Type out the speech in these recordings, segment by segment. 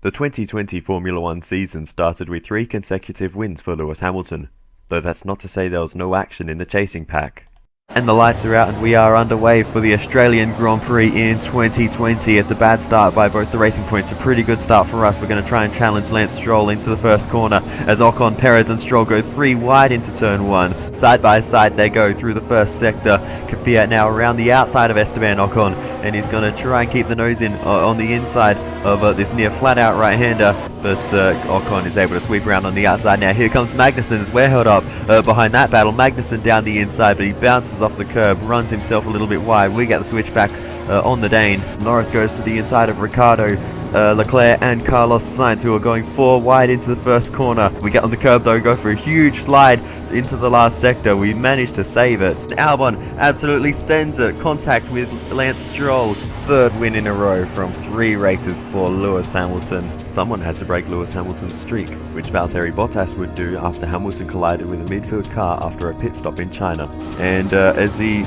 The 2020 Formula 1 season started with 3 consecutive wins for Lewis Hamilton, though that's not to say there was no action in the chasing pack. And the lights are out and we are underway for the Australian Grand Prix in 2020. It's a bad start by both the racing points, a pretty good start for us. We're going to try and challenge Lance Stroll into the first corner as Ocon, Perez and Stroll go 3 wide into turn 1. Side by side they go through the first sector. Kvyat now around the outside of Esteban Ocon, and he's going to try and keep the nose in on the inside of this near flat out right-hander, but Ocon is able to sweep around on the outside. Now here comes Magnussen as we're held up behind that battle. Magnussen down the inside, but he bounces off the curb, runs himself a little bit wide. We get the switch back on the Dane. Norris goes to the inside of Ricciardo, Leclerc and Carlos Sainz, who are going 4 wide into the first corner. We get on the curb though, go for a huge slide into the last sector. We managed to save it. Albon absolutely sends it, contact with Lance Stroll. 3rd win in a row from 3 races for Lewis Hamilton. Someone had to break Lewis Hamilton's streak, which Valtteri Bottas would do after Hamilton collided with a midfield car after a pit stop in China. And as he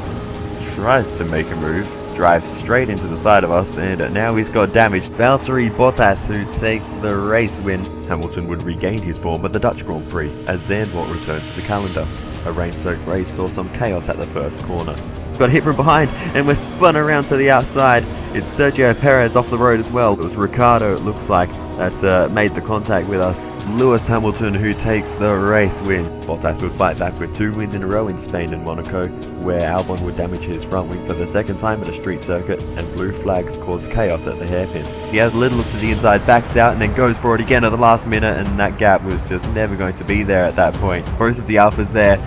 tries to make a move, drives straight into the side of us, and now he's got damaged. Valtteri Bottas, who takes the race win. Hamilton would regain his form at the Dutch Grand Prix as Zandvoort returns to the calendar. A rain-soaked race saw some chaos at the first corner. Got hit from behind and we're spun around to the outside. It's Sergio Perez off the road as well. It was Ricciardo, it looks like, that made the contact with us. Lewis Hamilton, who takes the race win. Bottas would fight back with 2 wins in a row in Spain and Monaco, where Albon would damage his front wing for the 2nd time at a street circuit, and blue flags caused chaos at the hairpin. He has a little look to the inside, backs out and then goes for it again at the last minute, and that gap was just never going to be there at that point. Both of the Alphas there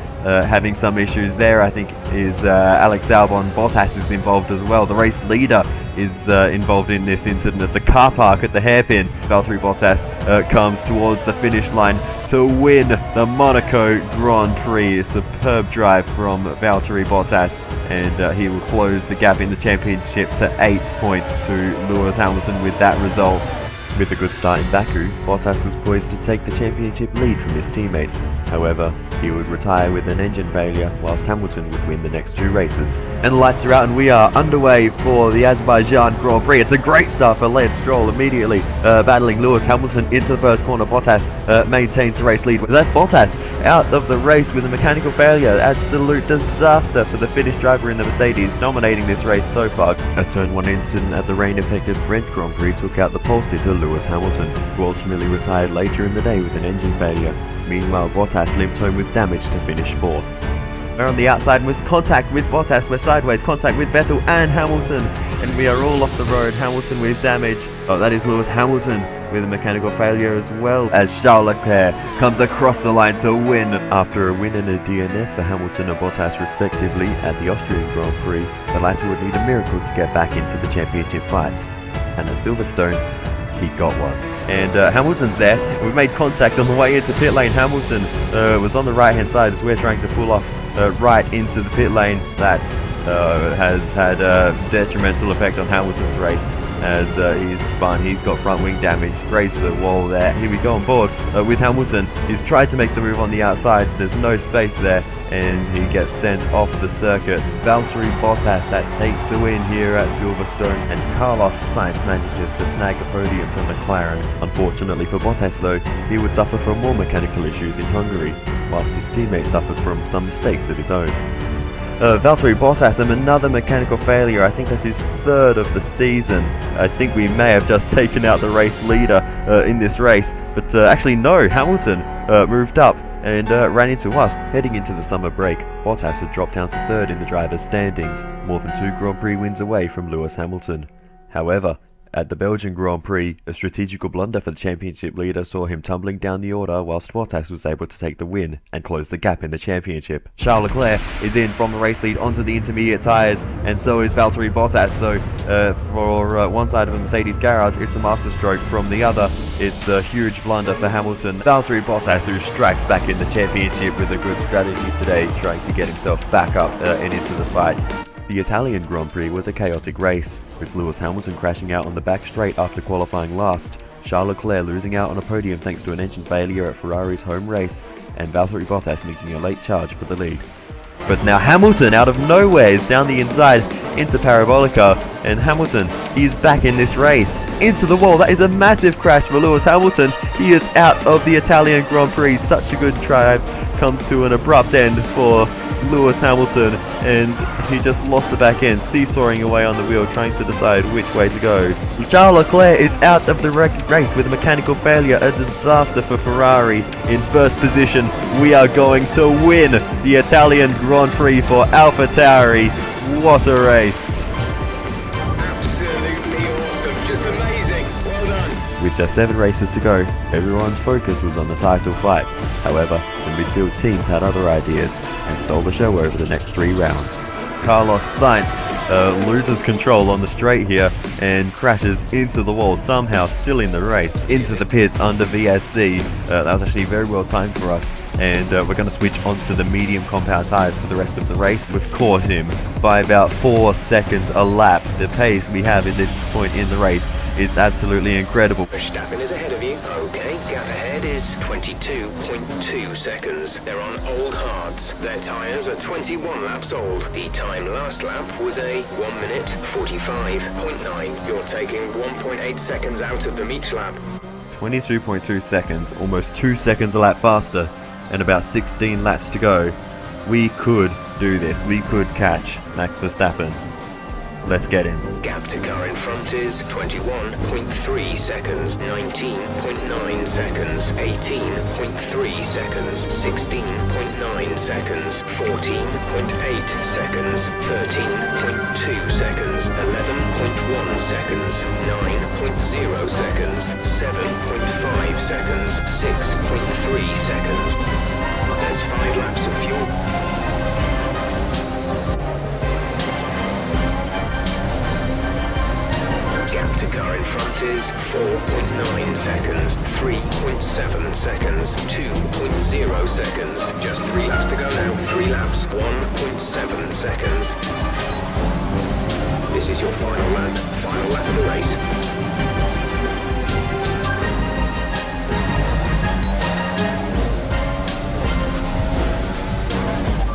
having some issues there, I think, is Alex Albon. Bottas is involved as well. The race leader is involved in this incident. It's a car park at the hairpin. Valtteri Bottas comes towards the finish line to win the Monaco Grand Prix. A superb drive from Valtteri Bottas, and he will close the gap in the championship to 8 points to Lewis Hamilton with that result. With a good start in Baku, Bottas was poised to take the championship lead from his teammate. However, he would retire with an engine failure, whilst Hamilton would win the next 2 races. And the lights are out and we are underway for the Azerbaijan Grand Prix. It's a great start for Lance Stroll, immediately battling Lewis Hamilton into the first corner. Bottas maintains the race lead. That's Bottas out of the race with a mechanical failure. Absolute disaster for the Finnish driver in the Mercedes, dominating this race so far. A turn 1 incident at the rain-affected French Grand Prix took out the pole sitter Lewis Hamilton, who ultimately retired later in the day with an engine failure. Meanwhile, Bottas limped home with damage to finish 4th. We're on the outside and with contact with Bottas. We're sideways, contact with Vettel and Hamilton, and we are all off the road. Hamilton with damage. Oh, that is Lewis Hamilton with a mechanical failure as well, as Charles Leclerc comes across the line to win. After a win and a DNF for Hamilton and Bottas respectively at the Austrian Grand Prix, the latter would need a miracle to get back into the championship fight. And at Silverstone, he got one. And Hamilton's there. We've made contact on the way into pit lane. Hamilton was on the right hand side as we're trying to pull off right into the pit lane. That has had a detrimental effect on Hamilton's race as he's spun. He's got front wing damage, grazed the wall there. Here we go on board with Hamilton. He's tried to make the move on the outside. There's no space there and he gets sent off the circuit. Valtteri Bottas that takes the win here at Silverstone, and Carlos Sainz manages to snag a podium from McLaren. Unfortunately for Bottas though, he would suffer from more mechanical issues in Hungary, whilst his teammate suffered from some mistakes of his own. Valtteri Bottas and another mechanical failure. I think that's his 3rd of the season. I think we may have just taken out the race leader in this race, but actually no, Hamilton moved up and ran into us. Heading into the summer break, Bottas had dropped down to 3rd in the drivers' standings, more than 2 Grand Prix wins away from Lewis Hamilton. However, at the Belgian Grand Prix, a strategical blunder for the championship leader saw him tumbling down the order, whilst Bottas was able to take the win and close the gap in the championship. Charles Leclerc is in from the race lead onto the intermediate tyres, and so is Valtteri Bottas. So for one side of the Mercedes garage, it's a masterstroke. From the other, it's a huge blunder for Hamilton. Valtteri Bottas, who strikes back in the championship with a good strategy today, trying to get himself back up and into the fight. The Italian Grand Prix was a chaotic race, with Lewis Hamilton crashing out on the back straight after qualifying last, Charles Leclerc losing out on a podium thanks to an engine failure at Ferrari's home race, and Valtteri Bottas making a late charge for the lead. But now Hamilton, out of nowhere, is down the inside into Parabolica, And Hamilton, he's back in this race. Into the wall. That is a massive crash for Lewis Hamilton. He is out of the Italian Grand Prix. Such a good drive comes to an abrupt end for Lewis Hamilton, and he just lost the back end, seesawing away on the wheel, trying to decide which way to go. Charles Leclerc is out of the race with a mechanical failure, a disaster for Ferrari. In first position, we are going to win the Italian Grand Prix for AlphaTauri. What a race! Absolutely awesome, just amazing, well done. With just 7 races to go, everyone's focus was on the title fight. However, the midfield teams had other ideas and stole the show over the next 3 rounds. Carlos Sainz loses control on the straight here and crashes into the wall, somehow still in the race, into the pits under VSC. That was actually very well timed for us, and we're going to switch onto the medium compound tyres for the rest of the race. We've caught him by about 4 seconds a lap. The pace we have at this point in the race is absolutely incredible. Verstappen is ahead of you. Okay, gap ahead is 22.2 seconds. They're on old hards. Their tyres are 21 laps old. The time last lap was a 1 minute 45.9. You're taking 1.8 seconds out of them each lap. 22.2 seconds, almost 2 seconds a lap faster, and about 16 laps to go. We could do this. We could catch Max Verstappen. Let's get him. Gap to car in front is 21.3 seconds, 19.9 seconds, 18.3 seconds, 16.9 seconds, 14.8 seconds, 13.2 seconds, 11.1 seconds, 9.0 seconds, 7.5 seconds, 6.3 seconds. There's 5 laps of fuel. Gap to car in front is 4.9 seconds, 3.7 seconds, 2.0 seconds. Just 3 laps to go now. 3 laps, 1.7 seconds. This is your final lap of the race.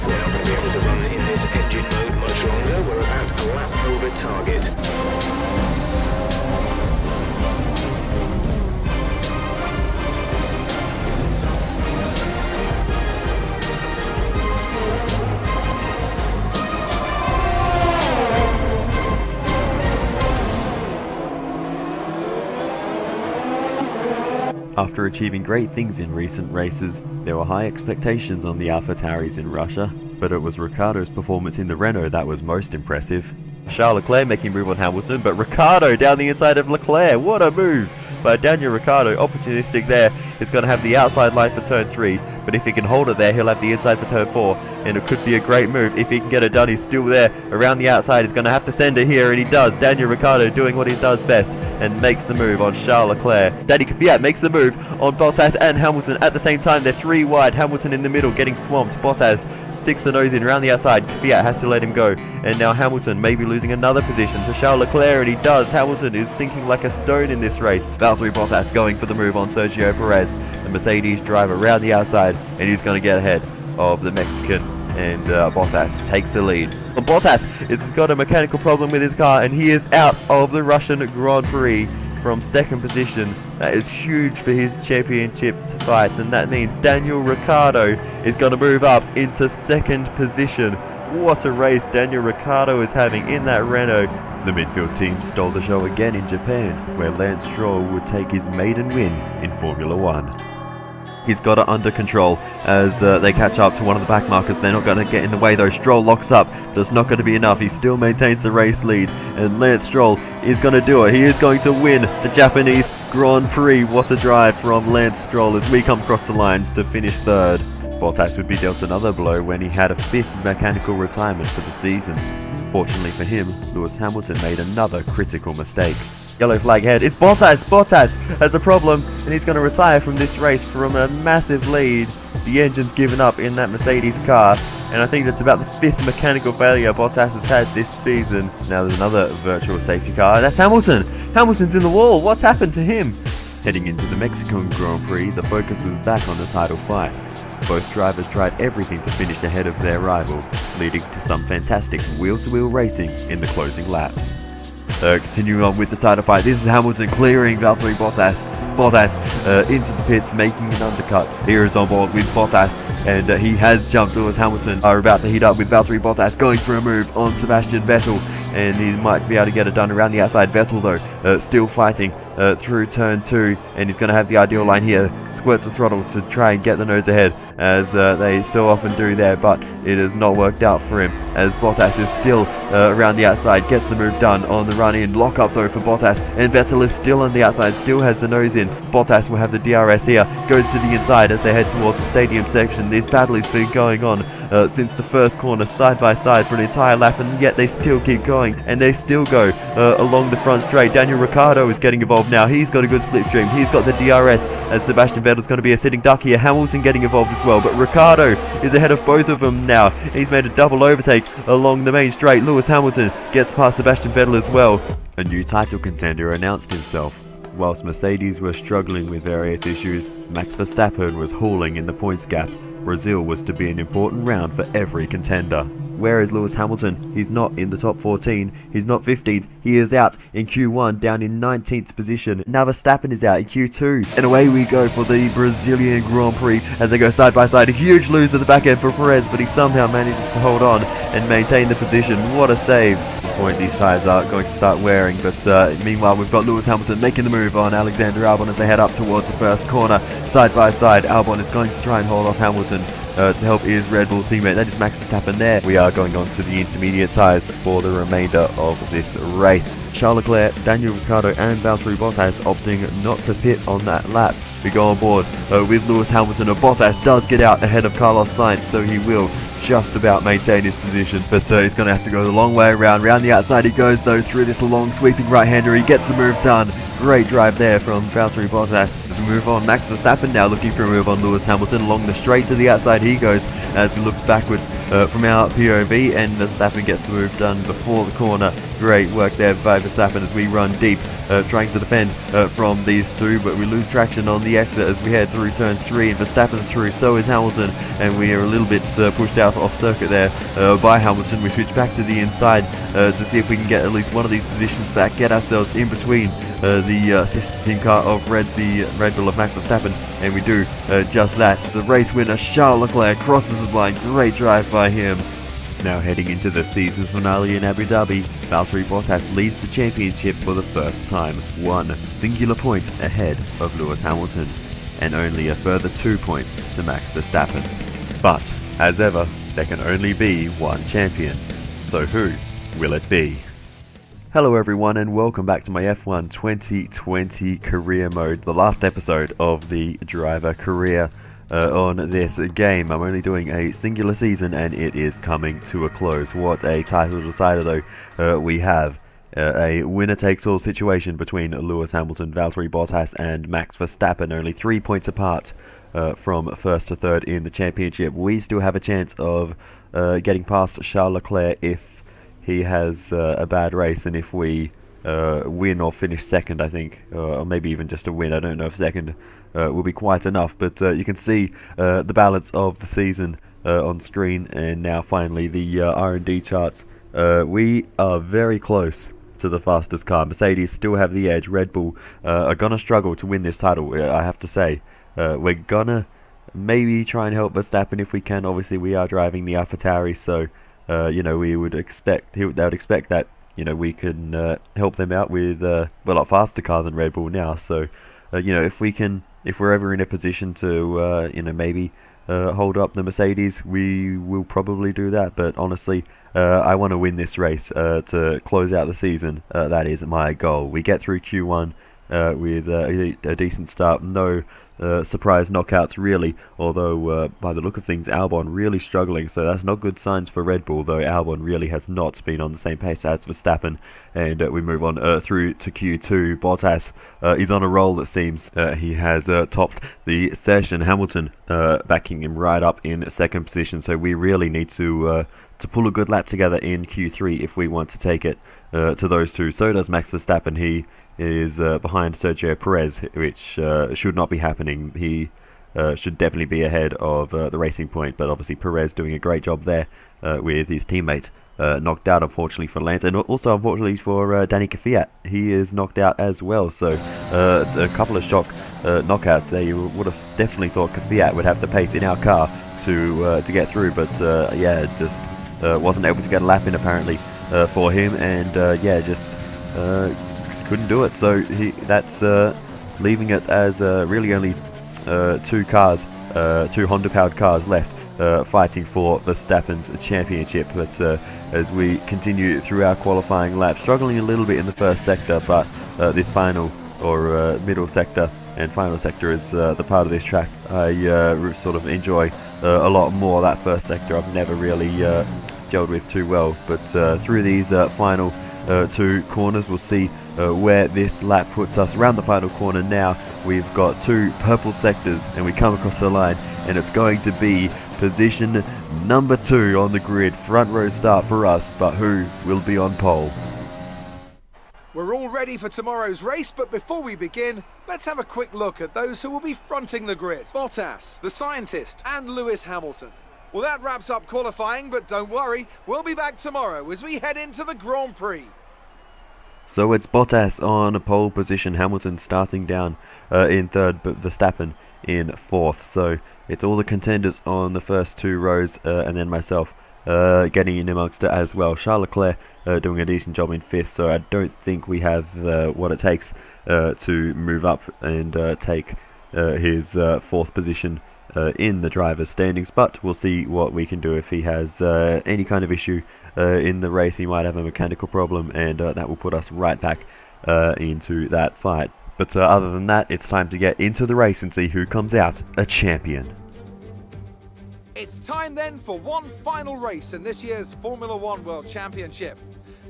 We're not going to be able to run in this engine mode much longer. We're about a lap over target. After achieving great things in recent races, there were high expectations on the AlphaTauris in Russia, but it was Ricciardo's performance in the Renault that was most impressive. Charles Leclerc making move on Hamilton, but Ricciardo down the inside of Leclerc. What a move by Daniel Ricciardo. Opportunistic there. He's going to have the outside line for turn 3, but if he can hold it there, he'll have the inside for turn 4, and it could be a great move. If he can get it done, he's still there around the outside. He's going to have to send it here, and he does. Daniel Ricciardo doing what he does best and makes the move on Charles Leclerc. Daddy Kvyat makes the move on Bottas and Hamilton at the same time. They're 3 wide. Hamilton in the middle getting swamped. Bottas sticks the nose in around the outside. Kvyat has to let him go, and now Hamilton may be losing another position to Charles Leclerc, and he does. Hamilton is sinking like a stone in this race. Valtteri Bottas going for the move on Sergio Perez, the Mercedes driver, around the outside, and he's going to get ahead of the Mexican, and Bottas takes the lead. And Bottas has got a mechanical problem with his car, and he is out of the Russian Grand Prix from 2nd position. That is huge for his championship fights, and that means Daniel Ricciardo is going to move up into 2nd position. What a race Daniel Ricciardo is having in that Renault. The midfield team stole the show again in Japan, where Lance Stroll would take his maiden win in Formula 1. He's got it under control as they catch up to one of the back markers. They're not going to get in the way though. Stroll locks up. That's not going to be enough. He still maintains the race lead, and Lance Stroll is going to do it. He is going to win the Japanese Grand Prix. What a drive from Lance Stroll as we come across the line to finish 3rd. Bottas would be dealt another blow when he had a 5th mechanical retirement for the season. Fortunately for him, Lewis Hamilton made another critical mistake. Yellow flag ahead. It's Bottas. Bottas has a problem, and he's going to retire from this race from a massive lead. The engine's given up in that Mercedes car, and I think that's about the 5th mechanical failure Bottas has had this season. Now there's another virtual safety car. That's Hamilton. Hamilton's in the wall. What's happened to him? Heading into the Mexican Grand Prix, the focus was back on the title fight. Both drivers tried everything to finish ahead of their rival, leading to some fantastic wheel-to-wheel racing in the closing laps. Continuing on with the title fight. This is Hamilton clearing Valtteri Bottas. Bottas into the pits, making an undercut. Here is on board with Bottas, and he has jumped. Lewis Hamilton are about to heat up with Valtteri Bottas going for a move on Sebastian Vettel, and he might be able to get it done around the outside. Vettel though still fighting through turn 2, and he's going to have the ideal line here. Squirts the throttle to try and get the nose ahead, as they so often do there, but it has not worked out for him, as Bottas is still around the outside, gets the move done on the run in. Lock up though for Bottas, and Vettel is still on the outside, still has the nose in. Bottas will have the DRS here, goes to the inside as they head towards the stadium section. This battle has been going on since the first corner, side by side for an entire lap, and yet they still keep going, and they still go along the front straight. Daniel Ricciardo is getting involved now. He's got a good slipstream, he's got the DRS, as Sebastian Vettel's going to be a sitting duck here. Hamilton getting involved as well, but Ricciardo is ahead of both of them now. He's made a double overtake along the main straight. Lewis Hamilton gets past Sebastian Vettel as well. A new title contender announced himself. Whilst Mercedes were struggling with various issues, Max Verstappen was hauling in the points gap. Brazil was to be an important round for every contender. Where is Lewis Hamilton? He's not in the top 14, he's not 15th, he is out in Q1, down in 19th position. Now Verstappen is out in Q2, and away we go for the Brazilian Grand Prix as they go side by side. A huge lose at the back end for Perez, but he somehow manages to hold on and maintain the position. What a save. Point these tyres are going to start wearing, but meanwhile we've got Lewis Hamilton making the move on Alexander Albon as they head up towards the first corner. Side by side, Albon is going to try and hold off Hamilton to help his Red Bull teammate. That is Max Verstappen there. We are going on to the intermediate tyres for the remainder of this race. Charles Leclerc, Daniel Ricciardo and Valtteri Bottas opting not to pit on that lap. We go on board with Lewis Hamilton, and Bottas does get out ahead of Carlos Sainz, so he will just about maintain his position, but he's going to have to go the long way around. Round the outside he goes though, through this long sweeping right-hander. He gets the move done. Great drive there from Valtteri Bottas. As we move on, Max Verstappen now looking for a move on Lewis Hamilton. Along the straight to the outside he goes as we look backwards from our POV, and Verstappen gets the move done before the corner. Great work there by Verstappen as we run deep, trying to defend from these two, but we lose traction on the exit as we head through turn 3, and Verstappen's through, so is Hamilton, and we are a little bit pushed out off circuit there by Hamilton. We switch back to the inside to see if we can get at least one of these positions back, get ourselves in between the sister team car of the Red Bull of Max Verstappen, and we do just that. The race winner Charles Leclerc crosses the line. Great drive by him. Now heading into the season finale in Abu Dhabi, Valtteri Bottas leads the championship for the first time, one singular point ahead of Lewis Hamilton, and only a further 2 points to Max Verstappen. But, as ever, there can only be one champion. So who will it be? Hello everyone, and welcome back to my F1 2020 career mode, the last episode of the driver career on this game. I'm only doing a singular season and it is coming to a close. What a title decider though we have. A winner-takes-all situation between Lewis Hamilton, Valtteri Bottas and Max Verstappen, only 3 points apart from first to third in the championship. We still have a chance of getting past Charles Leclerc if he has a bad race, and if we win or finish second, I think, or maybe even just a win. I don't know if second will be quite enough, but you can see the balance of the season on screen, and now finally the R&D charts. We are very close to the fastest car. Mercedes still have the edge. Red Bull are gonna struggle to win this title, I have to say. We're gonna maybe try and help Verstappen if we can. Obviously we are driving the AlphaTauri, so you know, we would expect, they would expect that, you know, we can help them out with well, a faster car than Red Bull now. So you know, if we're ever in a position to you know, maybe hold up the Mercedes, we will probably do that. But honestly, I want to win this race to close out the season. That is my goal. We get through Q1 with a decent start. No surprise knockouts really, although by the look of things Albon really struggling, so that's not good signs for Red Bull, though Albon really has not been on the same pace as Verstappen. And we move on through to Q2. Bottas is on a roll, it seems. He has topped the session. Hamilton backing him right up in second position, so we really need to pull a good lap together in Q3 if we want to take it to those two. So does Max Verstappen. He is behind Sergio Perez, which should not be happening. He should definitely be ahead of the Racing Point, but obviously Perez doing a great job there with his teammate. Knocked out, unfortunately, for Lance, and also unfortunately for Danny Kvyat. He is knocked out as well, so a couple of shock knockouts there. You would have definitely thought Kvyat would have the pace in our car to get through, but yeah, just wasn't able to get a lap in apparently for him, and yeah, just couldn't do it. So that's leaving it as really only two Honda-powered cars left. Fighting for Verstappen's championship, but as we continue through our qualifying lap, struggling a little bit in the first sector, but this final or middle sector and final sector is the part of this track I sort of enjoy a lot more. That first sector I've never really gelled with too well, but through these final two corners we'll see where this lap puts us. Around the final corner now, we've got two purple sectors and we come across the line, and it's going to be position number 2 on the grid. Front row start for us, but who will be on pole? We're all ready for tomorrow's race, but before we begin, let's have a quick look at those who will be fronting the grid. Bottas, the scientist, and Lewis Hamilton. Well, that wraps up qualifying, but don't worry, we'll be back tomorrow as we head into the Grand Prix. So it's Bottas on a pole position, Hamilton starting down in third, but Verstappen in fourth. So it's all the contenders on the first two rows, and then myself getting in amongst it as well. Charles Leclerc doing a decent job in fifth, so I don't think we have what it takes to move up and take his fourth position in the driver's standings, but we'll see what we can do. If he has any kind of issue in the race, he might have a mechanical problem, and that will put us right back into that fight. But other than that, it's time to get into the race and see who comes out a champion. It's time then for one final race in this year's Formula One World Championship.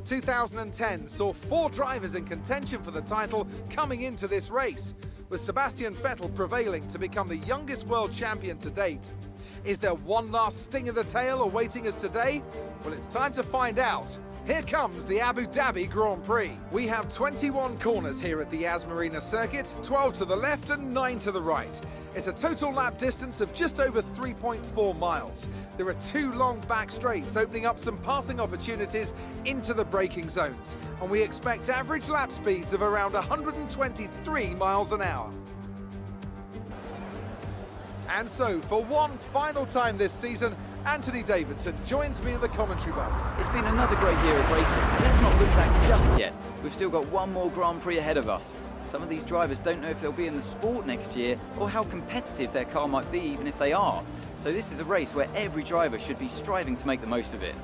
2010 saw 4 drivers in contention for the title coming into this race, with Sebastian Vettel prevailing to become the youngest world champion to date. Is there one last sting in the tail awaiting us today? Well, it's time to find out. Here comes the Abu Dhabi Grand Prix. We have 21 corners here at the Yas Marina circuit, 12 to the left and 9 to the right. It's a total lap distance of just over 3.4 miles. There are 2 long back straights opening up some passing opportunities into the braking zones, and we expect average lap speeds of around 123 miles an hour. And so, for one final time this season, Anthony Davidson joins me in the commentary box. It's been another great year of racing. Let's not look back just yet. We've still got one more Grand Prix ahead of us. Some of these drivers don't know if they'll be in the sport next year or how competitive their car might be even if they are. So this is a race where every driver should be striving to make the most of it.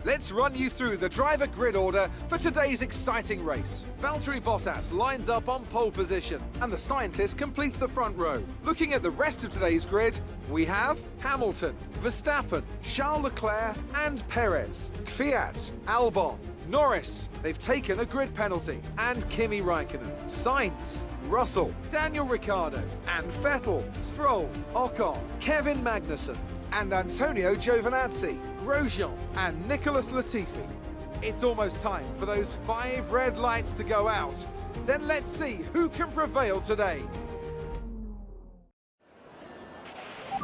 Let's run you through the driver grid order for today's exciting race. Valtteri Bottas lines up on pole position, and the scientist completes the front row. Looking at the rest of today's grid, we have Hamilton, Verstappen, Charles Leclerc and Perez, Kvyat, Albon, Norris, they've taken a grid penalty, and Kimi Raikkonen, Sainz, Russell, Daniel Ricciardo, and Vettel, Stroll, Ocon, Kevin Magnussen, and Antonio Giovinazzi, Grosjean and Nicholas Latifi. It's almost time for those 5 red lights to go out. Then let's see who can prevail today.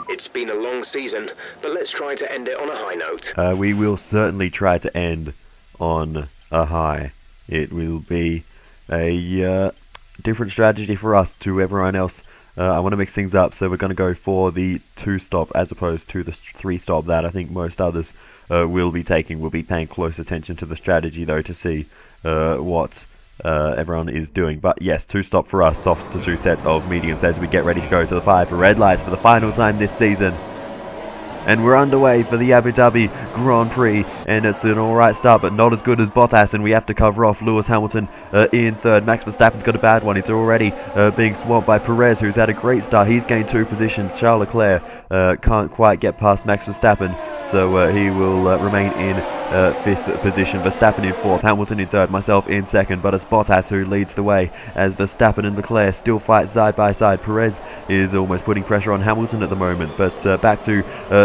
It's been a long season, but let's try to end it on a high note. We will certainly try to end on a high. It will be a different strategy for us to everyone else. I want to mix things up, so we're going to go for the 2-stop as opposed to the 3-stop that I think most others will be taking. We'll be paying close attention to the strategy, though, to see what everyone is doing. But yes, 2-stop for us, softs to 2 sets of mediums as we get ready to go to the 5 red lights for the final time this season. And we're underway for the Abu Dhabi Grand Prix, and it's an alright start, but not as good as Bottas, and we have to cover off Lewis Hamilton in third. Max Verstappen's got a bad one. He's already being swamped by Perez, who's had a great start. He's gained 2 positions. Charles Leclerc can't quite get past Max Verstappen, so he will remain in 5th position. Verstappen in 4th, Hamilton in 3rd, myself in 2nd, but it's Bottas who leads the way as Verstappen and Leclerc still fight side by side. Perez is almost putting pressure on Hamilton at the moment, but back to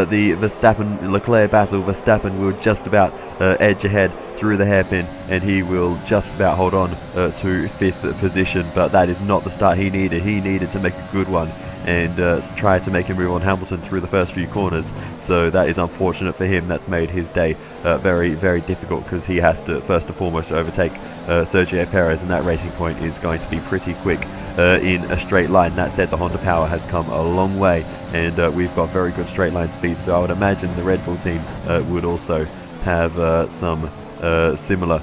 the Verstappen-Leclerc battle. Verstappen will just about edge ahead through the hairpin, and he will just about hold on to 5th position, but that is not the start he needed. He needed to make a good one and try to make a move on Hamilton through the first few corners, so that is unfortunate for him. That's made his day very, very difficult, because he has to first and foremost overtake Sergio Perez, and that racing point is going to be pretty quick in a straight line. That said, the Honda power has come a long way, and we've got very good straight line speed, so I would imagine the Red Bull team would also have some similar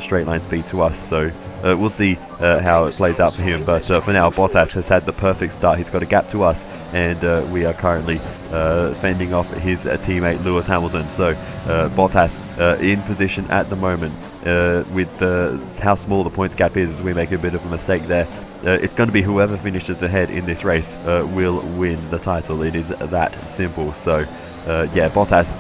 straight line speed to us, so we'll see how it plays out for him. But for now, Bottas has had the perfect start. He's got a gap to us, and we are currently fending off his teammate Lewis Hamilton. So Bottas in position at the moment. With how small the points gap is, we make a bit of a mistake there. It's going to be whoever finishes ahead in this race will win the title. It is that simple. So yeah, Bottas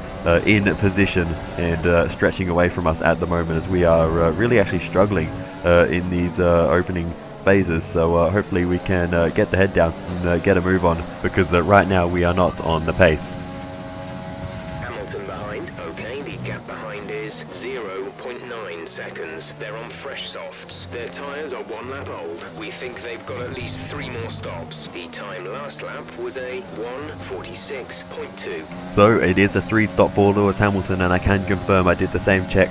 in position and stretching away from us at the moment, as we are really actually struggling in these opening phases. So hopefully we can get the head down and get a move on, because right now we are not on the pace. Hamilton behind. Okay, the gap behind is 0.9 seconds. They're on fresh softs. Their tyres are 1 lap old. We think they've got at least 3 more stops. The time last lap was a 1:46.2. So it is a 3-stop for Lewis Hamilton, and I can confirm I did the same check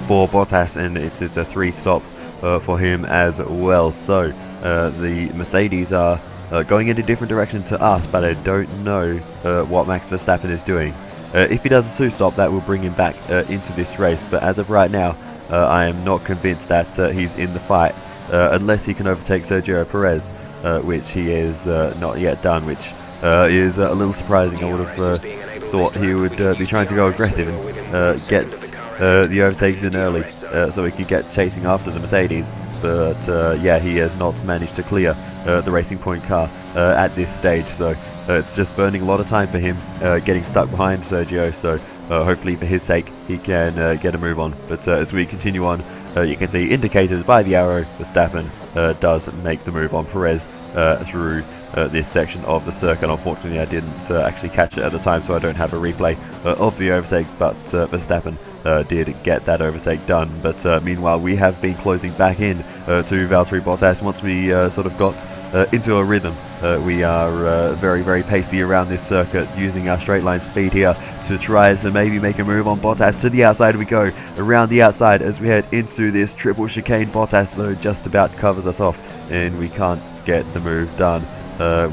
for Bottas, and it's a 3-stop for him as well. So the Mercedes are going in a different direction to us, but I don't know what Max Verstappen is doing. If he does a 2-stop, that will bring him back into this race, but as of right now, I am not convinced that he's in the fight, unless he can overtake Sergio Perez, which he is not yet done, which is a little surprising. I would have thought he would be trying to go aggressive and get the overtakes in early, so he could get chasing after the Mercedes. But yeah, he has not managed to clear the Racing Point car at this stage, so it's just burning a lot of time for him, getting stuck behind Sergio. So hopefully for his sake he can get a move on. But as we continue on, you can see indicated by the arrow, Verstappen does make the move on Perez through this section of the circuit. Unfortunately, I didn't actually catch it at the time, so I don't have a replay of the overtake, but Verstappen did get that overtake done. But meanwhile, we have been closing back in to Valtteri Bottas. Once we sort of got into a rhythm, we are very, very pacey around this circuit, using our straight line speed here to try to maybe make a move on Bottas. To the outside we go, around the outside as we head into this triple chicane. Bottas, though, just about covers us off, and we can't get the move done.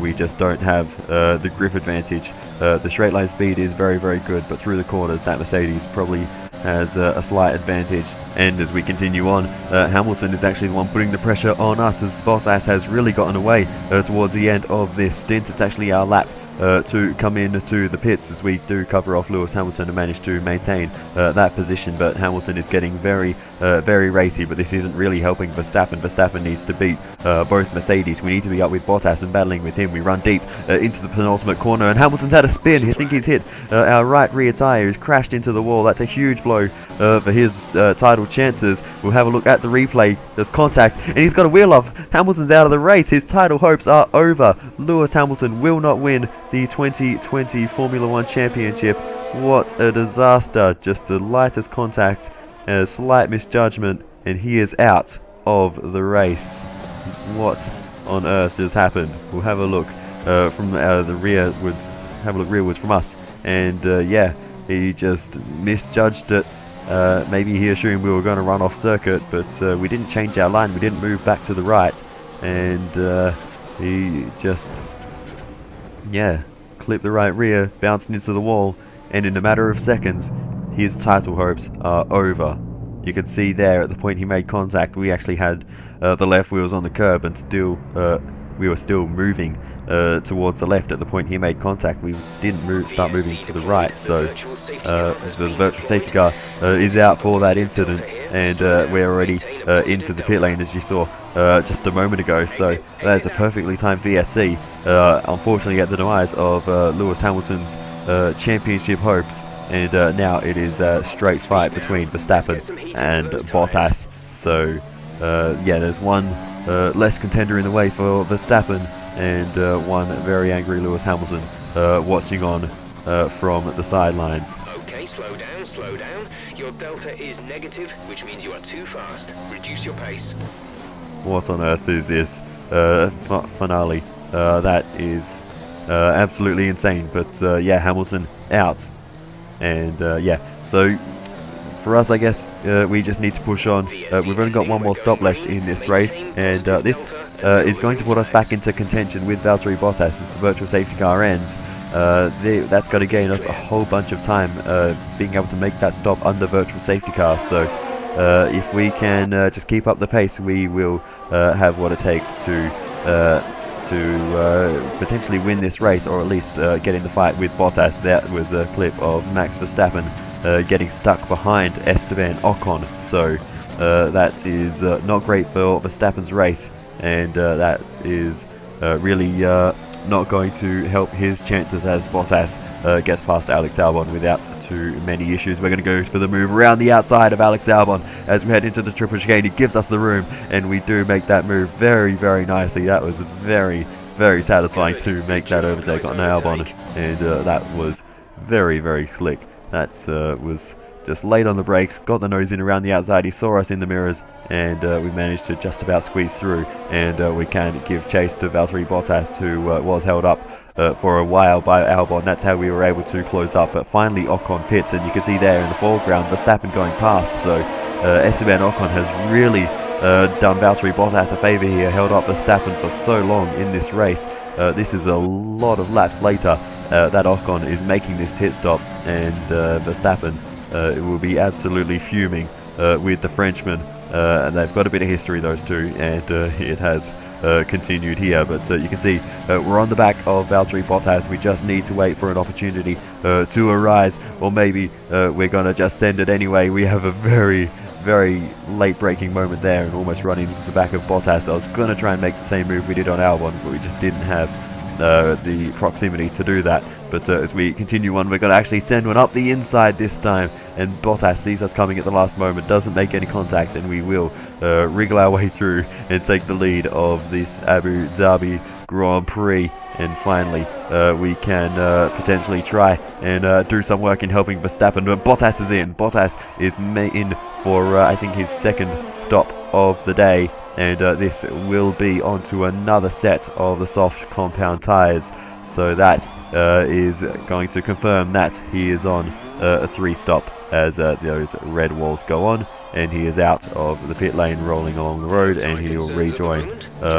We just don't have the grip advantage. The straight line speed is very, very good, but through the corners that Mercedes probably has a slight advantage. And as we continue on, Hamilton is actually the one putting the pressure on us, as Bottas has really gotten away towards the end of this stint. It's actually our lap to come into the pits, as we do cover off Lewis Hamilton and manage to maintain that position. But Hamilton is getting very, very racy, but this isn't really helping Verstappen. Verstappen needs to beat both Mercedes. We need to be up with Bottas and battling with him. We run deep into the penultimate corner, and Hamilton's had a spin. I think he's hit our right rear tyre. He's crashed into the wall. That's a huge blow for his title chances. We'll have a look at the replay. There's contact, and he's got a wheel off. Hamilton's out of the race. His title hopes are over. Lewis Hamilton will not win the 2020 Formula 1 Championship. What a disaster. Just the lightest contact and a slight misjudgment, and he is out of the race. What on earth has happened? We'll have a look from the rearwards. Have a look rearwards from us, and yeah, he just misjudged it. Maybe he assumed we were going to run off circuit, but we didn't change our line. We didn't move back to the right, and he just, yeah, clipped the right rear, bounced into the wall, and in a matter of seconds, his title hopes are over. You can see there at the point he made contact, we actually had the left wheels on the curb, and still we were still moving towards the left at the point he made contact. We didn't start moving to the right, so the virtual safety car is out for that incident, and we're already into the pit lane, as you saw just a moment ago. So that's a perfectly timed VSC, unfortunately at the demise of Lewis Hamilton's championship hopes, and now it is a straight fight between Verstappen and Bottas. So yeah, there's one less contender in the way for Verstappen, and one very angry Lewis Hamilton watching on from the sidelines. Okay, slow down, slow down. Your delta is negative, which means you are too fast. Reduce your pace. What on earth is this finale? That is absolutely insane. But yeah, Hamilton out. And yeah, so for us, I guess we just need to push on. We've only got one more stop left in this race, and this is going to put us back into contention with Valtteri Bottas as the virtual safety car ends. That's going to gain us a whole bunch of time being able to make that stop under virtual safety car. So if we can just keep up the pace, we will have what it takes to potentially win this race, or at least get in the fight with Bottas. That was a clip of Max Verstappen getting stuck behind Esteban Ocon. So that is not great for Verstappen's race, and that is really not going to help his chances as Bottas gets past Alex Albon without too many issues. We're going to go for the move around the outside of Alex Albon as we head into the triple chicane. He gives us the room, and we do make that move very, very nicely. That was very, very satisfying to make that overtake on Albon, and that was very, very slick. That was just late on the brakes, got the nose in around the outside. He saw us in the mirrors, and we managed to just about squeeze through, and we can give chase to Valtteri Bottas, who was held up for a while by Albon. That's how we were able to close up, but finally Ocon pits, and you can see there in the foreground Verstappen going past. So Esteban Ocon has really done Valtteri Bottas a favour here, held up Verstappen for so long in this race. This is a lot of laps later that Ocon is making this pit stop, and Verstappen will be absolutely fuming with the Frenchman. And they've got a bit of history, those two, and it has continued here. But you can see we're on the back of Valtteri Bottas. We just need to wait for an opportunity to arise, or maybe we're going to just send it anyway. We have a very late braking moment there and almost running into the back of Bottas. I was going to try and make the same move we did on Albon, but we just didn't have the proximity to do that. But as we continue on, we're going to actually send one up the inside this time, and Bottas sees us coming at the last moment, doesn't make any contact, and we will wriggle our way through and take the lead of this Abu Dhabi Grand Prix. And finally we can potentially try and do some work in helping Verstappen, but Bottas is in. Bottas is in for I think his second stop of the day, and this will be onto another set of the soft compound tyres. So that is going to confirm that he is on a 3-stop as those red walls go on, and he is out of the pit lane rolling along the road, and he will rejoin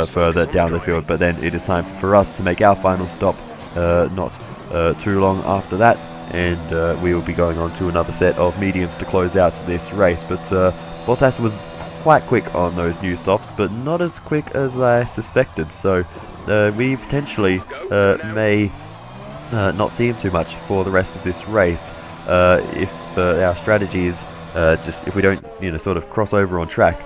further down the field. But then it is time for us to make our final stop not too long after that, and we will be going on to another set of mediums to close out this race. But Bottas was quite quick on those new softs, but not as quick as I suspected, so we potentially may not see him too much for the rest of this race if our strategy is just if we don't sort of cross over on track.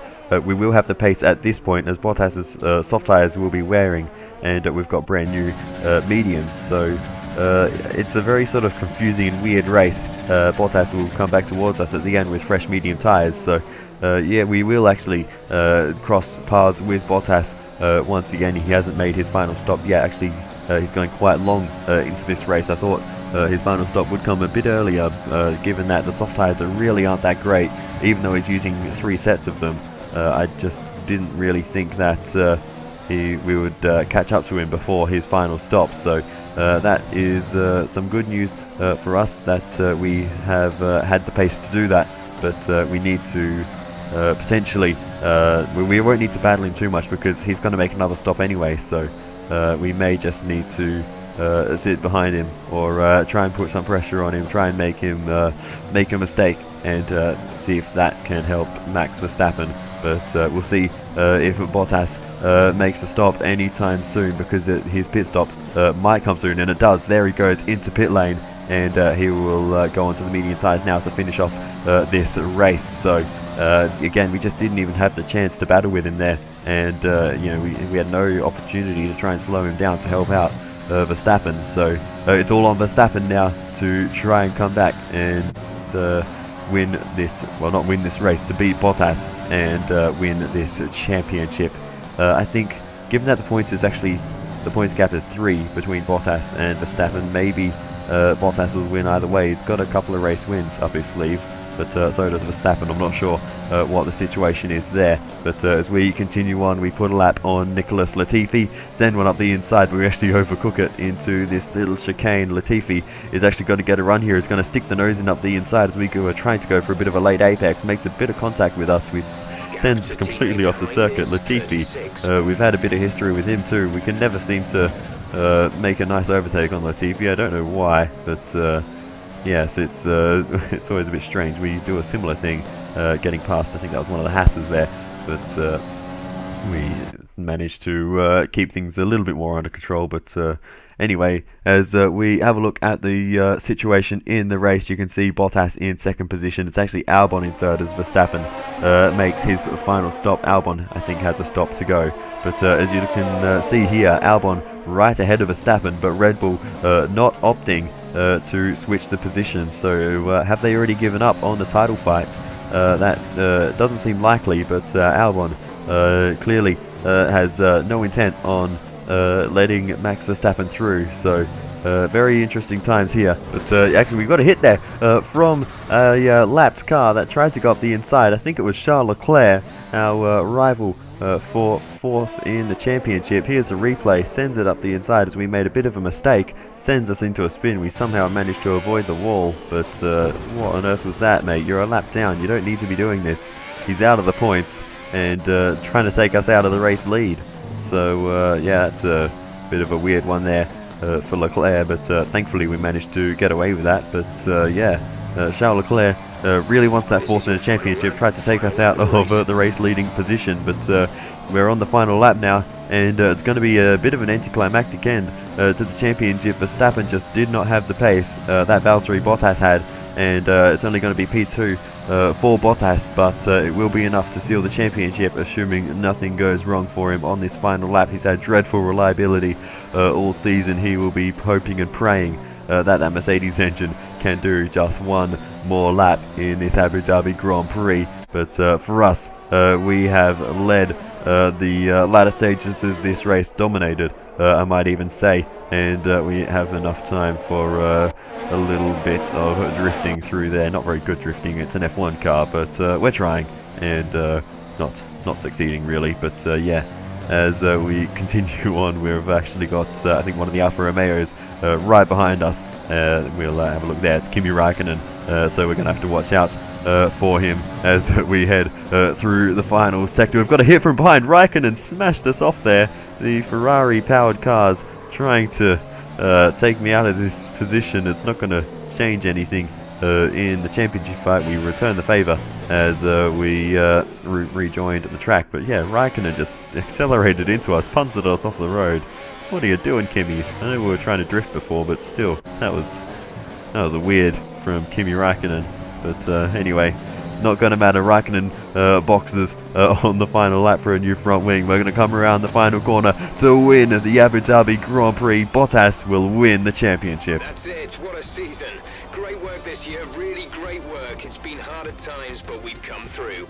We will have the pace at this point, as Bottas's soft tyres will be wearing, and we've got brand new mediums, so it's a very sort of confusing and weird race. Bottas will come back towards us at the end with fresh medium tyres, so yeah, we will actually cross paths with Bottas once again. He hasn't made his final stop yet. Actually, he's going quite long into this race. I thought his final stop would come a bit earlier, given that the soft tyres really aren't that great, even though he's using 3 sets of them. I just didn't really think that we would catch up to him before his final stop. So that is some good news for us, that we have had the pace to do that, but we need to potentially we won't need to battle him too much, because he's going to make another stop anyway, so we may just need to sit behind him, or try and put some pressure on him, try and make him make a mistake, and see if that can help Max Verstappen. But we'll see if Bottas makes a stop anytime soon, because his pit stop might come soon, and it does. There he goes into pit lane, and he will go onto the medium tyres now to finish off this race. So again, we just didn't even have the chance to battle with him there, and we had no opportunity to try and slow him down to help out Verstappen. So it's all on Verstappen now to try and come back and win this, well, not win this race, to beat Bottas and win this championship. I think, given that the points gap is 3 between Bottas and Verstappen, maybe Bottas will win either way. He's got a couple of race wins up his sleeve, but so does Verstappen. I'm not sure what the situation is there, but as we continue on, we put a lap on Nicholas Latifi, send one up the inside, but we actually overcook it into this little chicane. Latifi is actually going to get a run here. He's going to stick the nose in up the inside as we go, trying to go for a bit of a late apex, makes a bit of contact with us. We sends completely off the circuit. Latifi, we've had a bit of history with him too. We can never seem to make a nice overtake on Latifi. I don't know why, but yes, it's always a bit strange. We do a similar thing, getting past. I think that was one of the Hasses there, but we managed to keep things a little bit more under control. But anyway, as we have a look at the situation in the race, you can see Bottas in second position. It's actually Albon in third as Verstappen makes his final stop. Albon, I think, has a stop to go. But as you can see here, Albon right ahead of Verstappen, but Red Bull not opting to switch the position. So have they already given up on the title fight? That doesn't seem likely, but Albon clearly has no intent on letting Max Verstappen through. So very interesting times here. But actually, we've got a hit there from a lapped car that tried to go up the inside. I think it was Charles Leclerc, our rival for fourth in the championship. Here's a replay, sends it up the inside as we made a bit of a mistake, sends us into a spin. We somehow managed to avoid the wall, but what on earth was that, mate? You're a lap down, you don't need to be doing this. He's out of the points and trying to take us out of the race lead. So yeah, it's a bit of a weird one there for Leclerc, but thankfully we managed to get away with that. But yeah, Charles Leclerc really wants that fourth in the championship, tried to take us out of the race leading position, but we're on the final lap now, and it's going to be a bit of an anticlimactic end to the championship. Verstappen just did not have the pace that Valtteri Bottas had, and it's only going to be P2 for Bottas, but it will be enough to seal the championship, assuming nothing goes wrong for him on this final lap. He's had dreadful reliability all season. He will be hoping and praying that Mercedes engine can do just one more lap in this Abu Dhabi Grand Prix. But for us, we have led the latter stages of this race, dominated, I might even say, and we have enough time for a little bit of drifting through there. Not very good drifting, it's an F1 car, but we're trying, and not succeeding really. But yeah, as we continue on, we've actually got I think one of the Alfa Romeos right behind us. We'll have a look there. It's Kimi Raikkonen, so we're going to have to watch out for him as we head through the final sector. We've got a hit from behind. Raikkonen smashed us off there. The Ferrari powered cars trying to take me out of this position. It's not going to change anything in the championship fight. We return the favour as we rejoined the track. But yeah, Raikkonen just accelerated into us, punted us off the road. What are you doing, Kimi? I know we were trying to drift before, but still, that was a weird from Kimi Raikkonen. But anyway, not going to matter. Raikkonen boxes on the final lap for a new front wing. We're going to come around the final corner to win the Abu Dhabi Grand Prix. Bottas will win the championship. That's it. What a season. Great work this year. Really great work. It's been hard at times, but we've come through.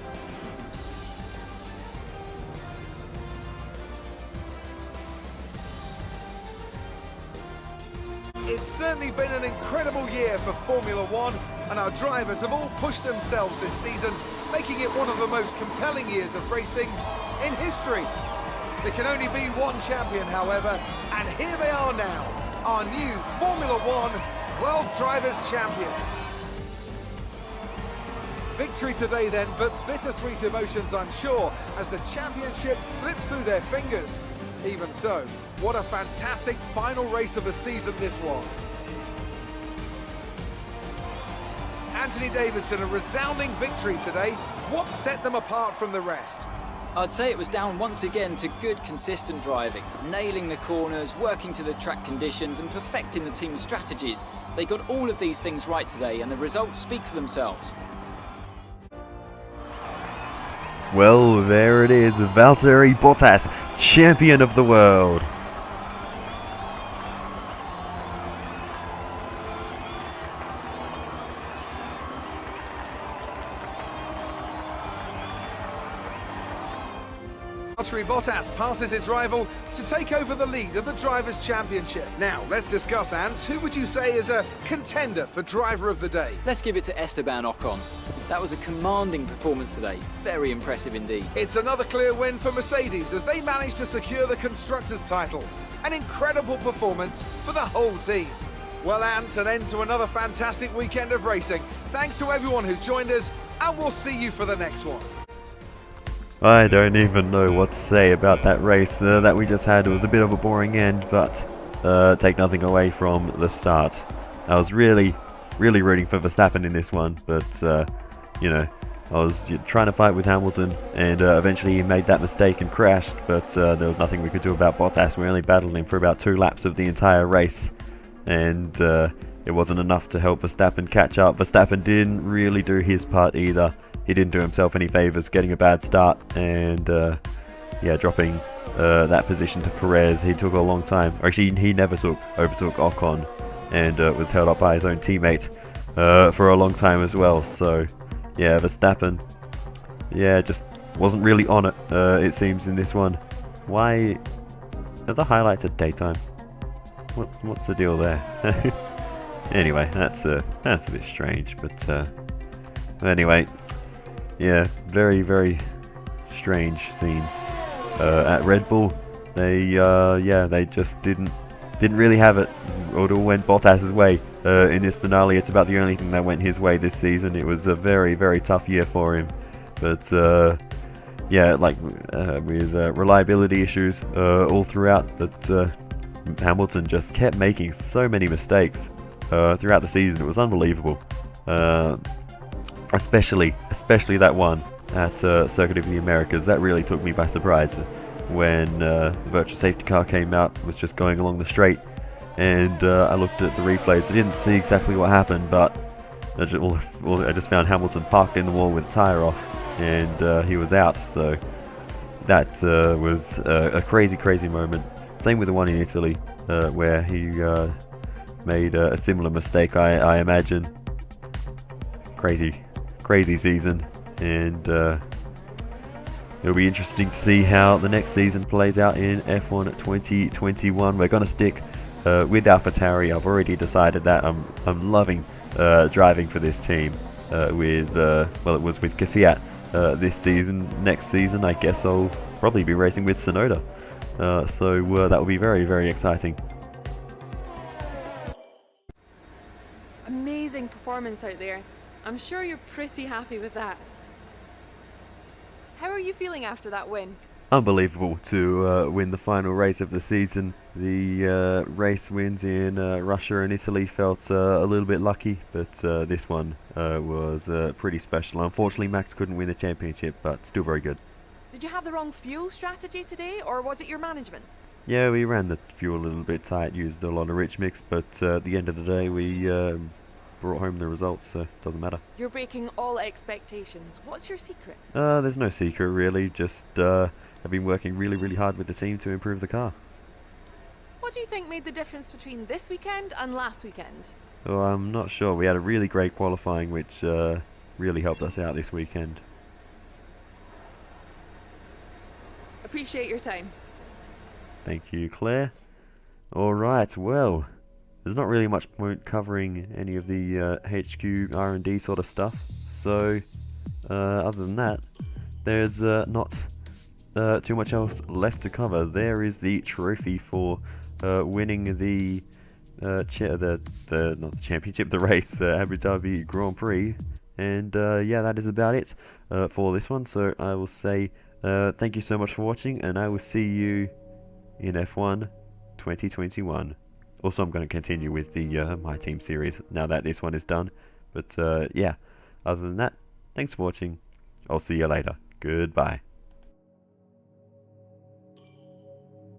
It's certainly been an incredible year for Formula One, and our drivers have all pushed themselves this season, making it one of the most compelling years of racing in history. There can only be one champion, however, and here they are now, our new Formula One World Drivers' Champion. Victory today then, but bittersweet emotions, I'm sure, as the championship slips through their fingers. Even so, what a fantastic final race of the season this was. Anthony Davidson, a resounding victory today. What set them apart from the rest? I'd say it was down once again to good, consistent driving, nailing the corners, working to the track conditions and perfecting the team's strategies. They got all of these things right today, and the results speak for themselves. Well, there it is, Valtteri Bottas, champion of the world. Valtteri Bottas passes his rival to take over the lead of the Drivers' Championship. Now, let's discuss, Ant. Who would you say is a contender for Driver of the Day? Let's give it to Esteban Ocon. That was a commanding performance today. Very impressive indeed. It's another clear win for Mercedes as they managed to secure the Constructors' title. An incredible performance for the whole team. Well, Ant, an end to another fantastic weekend of racing. Thanks to everyone who joined us, and we'll see you for the next one. I don't even know what to say about that race that we just had. It was a bit of a boring end, but take nothing away from the start. I was really rooting for Verstappen in this one, but you know, I was trying to fight with Hamilton, and eventually he made that mistake and crashed, but there was nothing we could do about Bottas. We only battled him for about 2 laps of the entire race, and it wasn't enough to help Verstappen catch up. Verstappen didn't really do his part either. He didn't do himself any favours, getting a bad start and yeah, dropping that position to Perez. He took a long time. Actually, he never overtook Ocon, and was held up by his own teammate for a long time as well. So yeah, Verstappen, yeah, just wasn't really on it, it seems, in this one. Why are the highlights at daytime? What's the deal there? Anyway, that's a bit strange, but anyway, yeah, very strange scenes at Red Bull. They just didn't really have it. It all went Bottas's way in this finale. It's about the only thing that went his way this season. It was a very tough year for him, but yeah, like with reliability issues all throughout. But Hamilton just kept making so many mistakes throughout the season. It was unbelievable. Especially that one at Circuit of the Americas. That really took me by surprise when the virtual safety car came out. Was just going along the straight, and I looked at the replays. I didn't see exactly what happened, but I just found Hamilton parked in the wall with the tyre off, and he was out. So that was a crazy moment. Same with the one in Italy, where he made a similar mistake, I imagine. Crazy season, and it'll be interesting to see how the next season plays out in F1 2021. We're going to stick with AlphaTauri. I've already decided that. I'm loving driving for this team with well, it was with Kvyat this season. Next season, I guess I'll probably be racing with Tsunoda. So that will be very exciting. Amazing performance out there. I'm sure you're pretty happy with that. How are you feeling after that win? Unbelievable to win the final race of the season. The race wins in Russia and Italy felt a little bit lucky, but this one was pretty special. Unfortunately, Max couldn't win the championship, but still very good. Did you have the wrong fuel strategy today, or was it your management? Yeah, we ran the fuel a little bit tight, used a lot of rich mix, but at the end of the day we brought home the results, so it doesn't matter. You're breaking all expectations. What's your secret? There's no secret really, just I've been working really hard with the team to improve the car. What do you think made the difference between this weekend and last weekend? Well, I'm not sure. We had a really great qualifying, which really helped us out this weekend. Appreciate your time. Thank you, Claire. Alright, well, there's not really much point covering any of the HQ R&D sort of stuff, so other than that, there's not too much else left to cover. There is the trophy for winning the not the championship, the race, the Abu Dhabi Grand Prix, and yeah, that is about it for this one. So I will say thank you so much for watching, and I will see you in F1 2021. Also, I'm going to continue with the My Team series now that this one is done. But yeah, other than that, thanks for watching. I'll see you later. Goodbye.